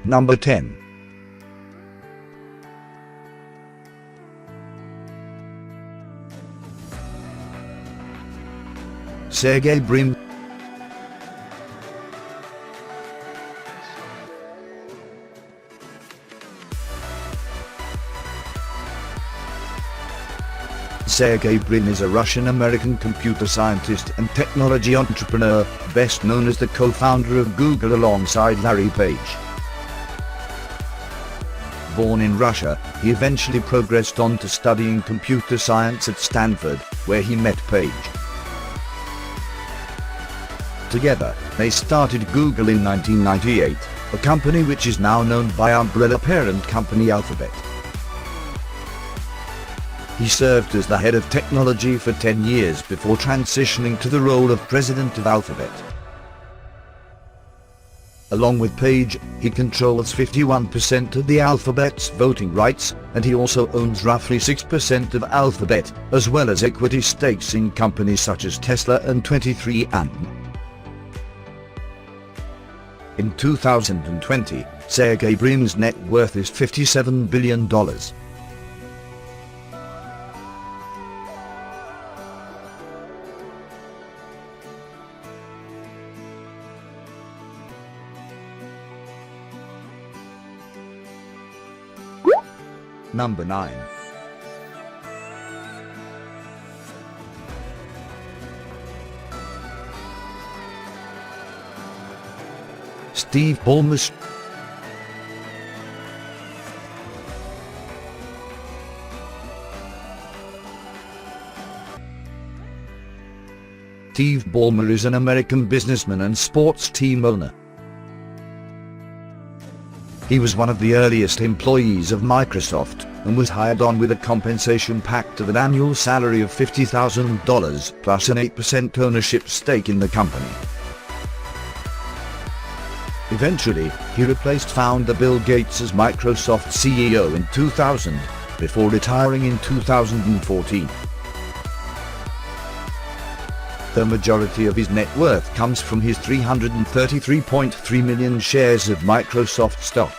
Number 10. Sergey Brin. Sergey Brin is a Russian-American computer scientist and technology entrepreneur, best known as the co-founder of Google alongside Larry Page. Born in Russia, he eventually progressed on to studying computer science at Stanford, where he met Page. Together, they started Google in 1998, a company which is now known by umbrella parent company Alphabet. He served as the head of technology for 10 years before transitioning to the role of president of Alphabet. Along with Page, he controls 51% of the Alphabet's voting rights, and he also owns roughly 6% of Alphabet, as well as equity stakes in companies such as Tesla and 23andMe. In 2020, Sergey Brin's net worth is $57 billion. Number 9. Steve Ballmer. Steve Ballmer is an American businessman and sports team owner. He was one of the earliest employees of Microsoft, and was hired on with a compensation pact of an annual salary of $50,000 plus an 8% ownership stake in the company. Eventually, he replaced founder Bill Gates as Microsoft CEO in 2000, before retiring in 2014. The majority of his net worth comes from his 333.3 million shares of Microsoft stock.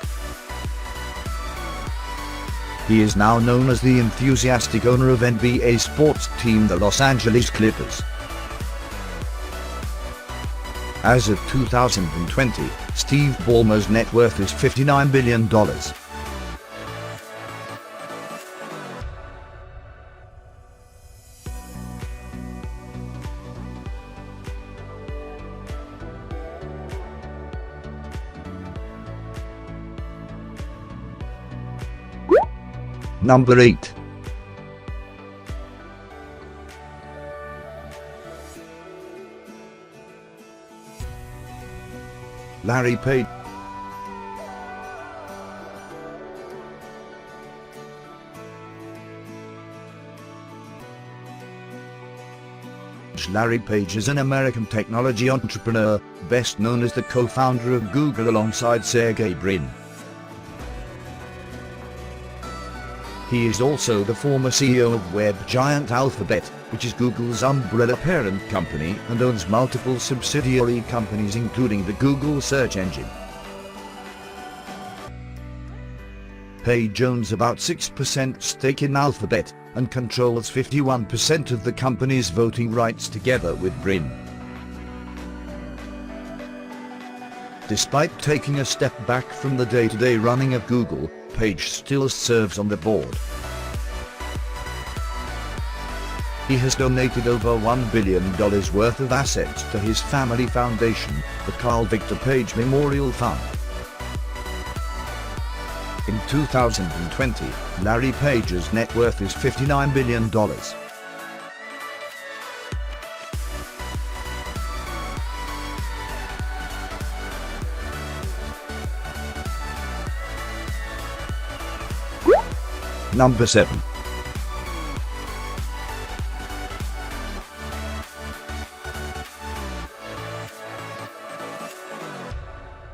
He is now known as the enthusiastic owner of NBA sports team the Los Angeles Clippers. As of 2020, Steve Ballmer's net worth is $59 billion. Number 8. Larry Page. Larry Page is an American technology entrepreneur, best known as the co-founder of Google alongside Sergey Brin. He is also the former CEO of web giant Alphabet, which is Google's umbrella parent company and owns multiple subsidiary companies including the Google search engine. Page owns about 6% stake in Alphabet and controls 51% of the company's voting rights together with Brin. Despite taking a step back from the day-to-day running of Google, Page still serves on the board. He has donated over $1 billion worth of assets to his family foundation, the Carl Victor Page Memorial Fund. In 2020, Larry Page's net worth is $59 billion. Number 7.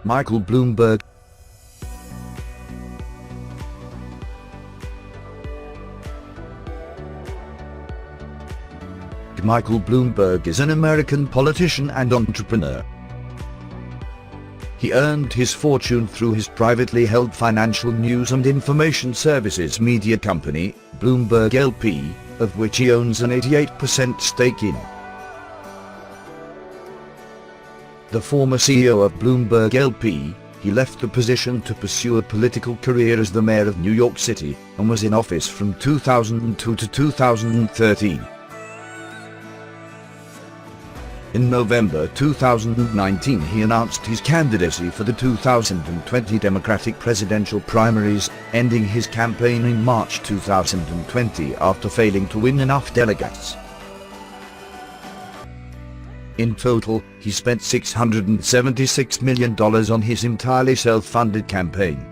Michael Bloomberg. Michael Bloomberg is an American politician and entrepreneur. He earned his fortune through his privately held financial news and information services media company, Bloomberg LP, of which he owns an 88% stake in. The former CEO of Bloomberg LP, he left the position to pursue a political career as the mayor of New York City, and was in office from 2002 to 2013. In November 2019 he announced his candidacy for the 2020 Democratic presidential primaries, ending his campaign in March 2020 after failing to win enough delegates. In total, he spent $676 million on his entirely self-funded campaign.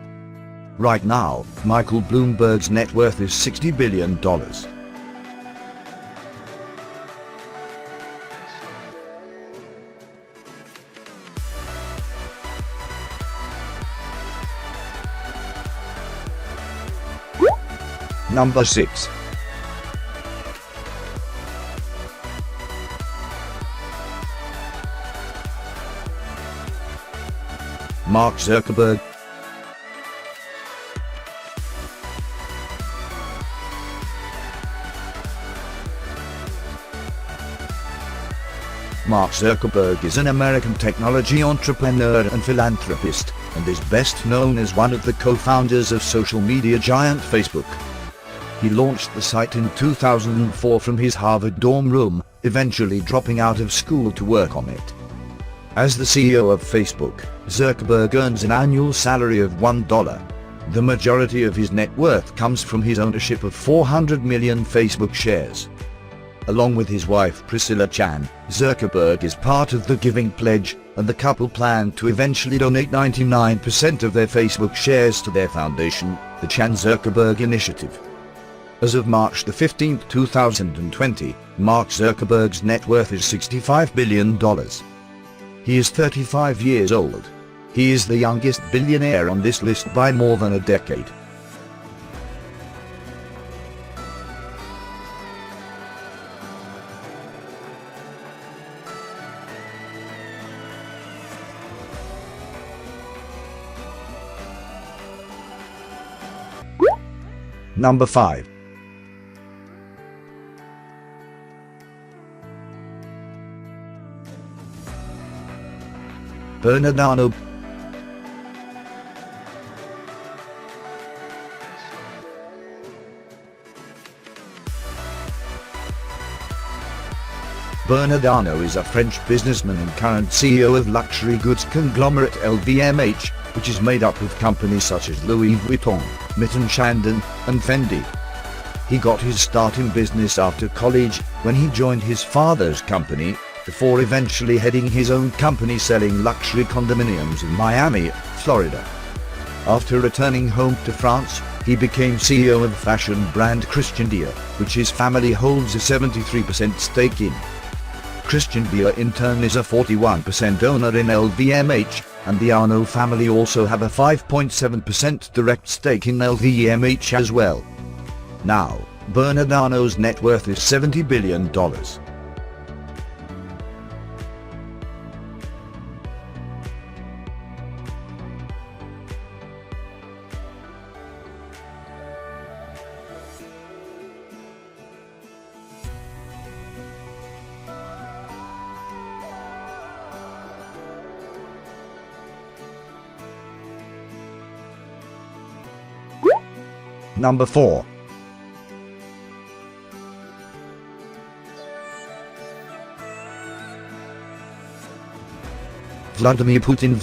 Right now, Michael Bloomberg's net worth is $60 billion. Number 6. Mark Zuckerberg. Mark Zuckerberg is an American technology entrepreneur and philanthropist, and is best known as one of the co-founders of social media giant Facebook. He launched the site in 2004 from his Harvard dorm room, eventually dropping out of school to work on it. As the CEO of Facebook, Zuckerberg earns an annual salary of $1. The majority of his net worth comes from his ownership of 400 million Facebook shares. Along with his wife Priscilla Chan, Zuckerberg is part of the Giving Pledge, and the couple plan to eventually donate 99% of their Facebook shares to their foundation, the Chan-Zuckerberg Initiative. As of March 15, 2020, Mark Zuckerberg's net worth is $65 billion. He is 35 years old. He is the youngest billionaire on this list by more than a decade. Number 5. Bernardano. Bernardano is a French businessman and current CEO of luxury goods conglomerate LVMH, which is made up of companies such as Louis Vuitton, Mitten Chandon, and Fendi. He got his start in business after college, when he joined his father's company, before eventually heading his own company selling luxury condominiums in Miami, Florida. After returning home to France, he became CEO of fashion brand Christian Dior, which his family holds a 73% stake in. Christian Dior in turn is a 41% owner in LVMH, and the Arnault family also have a 5.7% direct stake in LVMH as well. Now, Bernardano's net worth is $70 billion. Number 4. Vladimir Putin.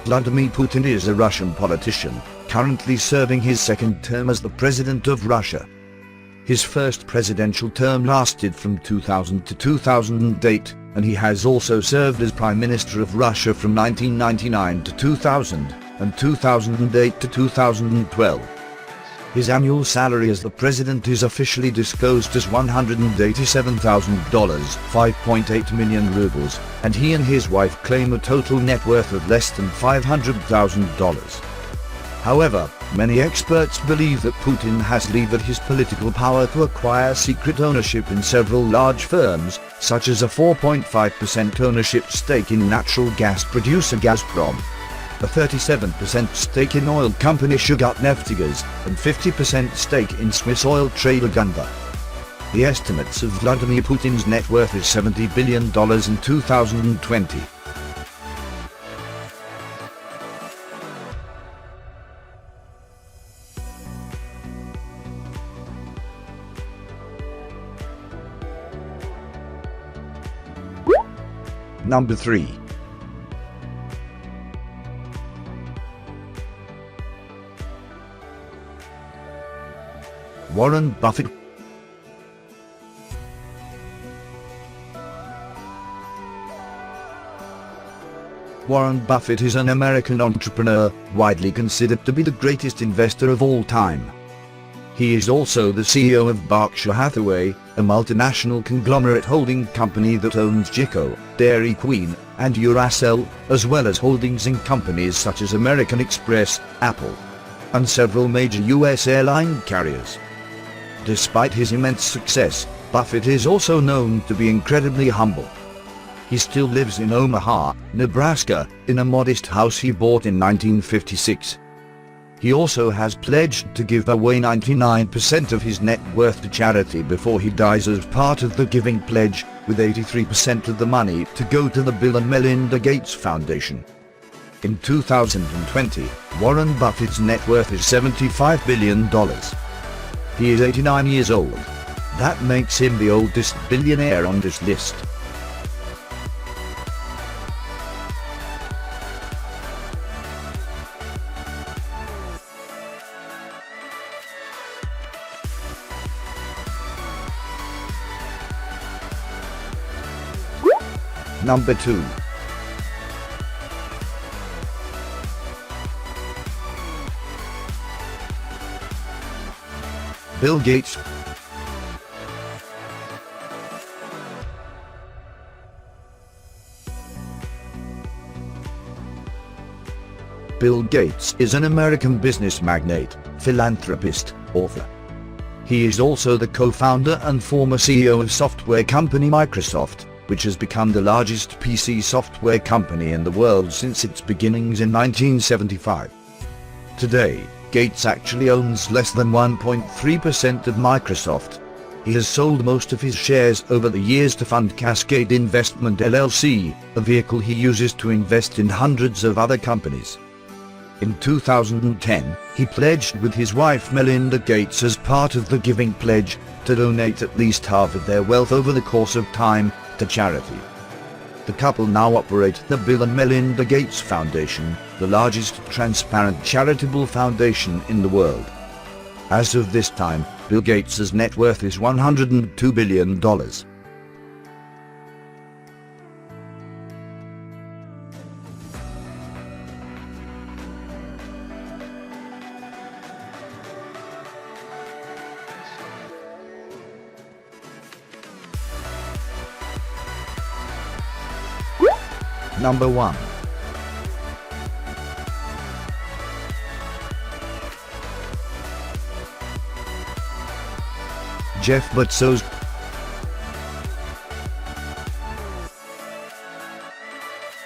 Vladimir Putin is a Russian politician, currently serving his second term as the President of Russia. His first presidential term lasted from 2000 to 2008, and he has also served as Prime Minister of Russia from 1999 to 2000, and 2008 to 2012. His annual salary as the president is officially disclosed as $187,000, 5.8 million rubles, and he and his wife claim a total net worth of less than $500,000. However, many experts believe that Putin has leveraged his political power to acquire secret ownership in several large firms, such as a 4.5% ownership stake in natural gas producer Gazprom, a 37% stake in oil company Neftegas, and 50% stake in Swiss oil trader Gunvor. The estimates of Vladimir Putin's net worth is $70 billion in 2020. Number 3. Warren Buffett. Warren Buffett is an American entrepreneur, widely considered to be the greatest investor of all time. He is also the CEO of Berkshire Hathaway, a multinational conglomerate holding company that owns Chico, Dairy Queen, and Duracell, as well as holdings in companies such as American Express, Apple, and several major U.S. airline carriers. Despite his immense success, Buffett is also known to be incredibly humble. He still lives in Omaha, Nebraska, in a modest house he bought in 1956. He also has pledged to give away 99% of his net worth to charity before he dies as part of the Giving Pledge, with 83% of the money to go to the Bill and Melinda Gates Foundation. In 2020, Warren Buffett's net worth is $75 billion. He is 89 years old. That makes him the oldest billionaire on this list. Number 2. Bill Gates. Bill Gates is an American business magnate, philanthropist, author. He is also the co-founder and former CEO of software company Microsoft, which has become the largest PC software company in the world since its beginnings in 1975. Today, Gates actually owns less than 1.3% of Microsoft. He has sold most of his shares over the years to fund Cascade Investment LLC, a vehicle he uses to invest in hundreds of other companies. In 2010, he pledged with his wife Melinda Gates as part of the Giving Pledge to donate at least half of their wealth over the course of time to charity. The couple now operate the Bill and Melinda Gates Foundation, the largest transparent charitable foundation in the world. As of this time, Bill Gates' net worth is $102 billion. Number 1. Jeff Bezos.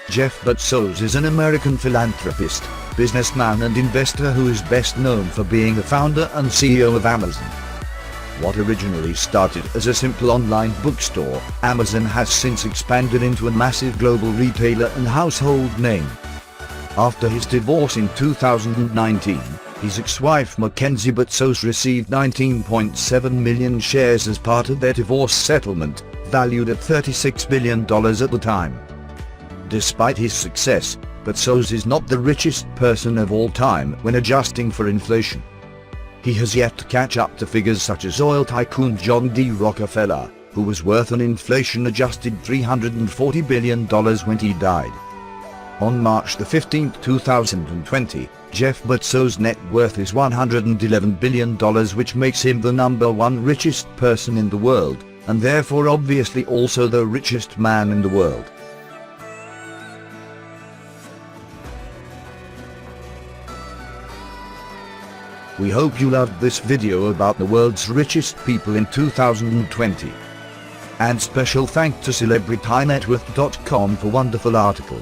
Jeff Bezos is an American philanthropist, businessman and investor who is best known for being the founder and CEO of Amazon. What originally started as a simple online bookstore, Amazon has since expanded into a massive global retailer and household name. After his divorce in 2019, his ex-wife Mackenzie Bezos received 19.7 million shares as part of their divorce settlement, valued at $36 billion at the time. Despite his success, Bezos is not the richest person of all time when adjusting for inflation. He has yet to catch up to figures such as oil tycoon John D. Rockefeller, who was worth an inflation-adjusted $340 billion when he died. On March 15, 2020, Jeff Bezos' net worth is $111 billion, which makes him the number 1 richest person in the world, and therefore obviously also the richest man in the world. We hope you loved this video about the world's richest people in 2020. And special thanks to celebritynetworth.com for wonderful article.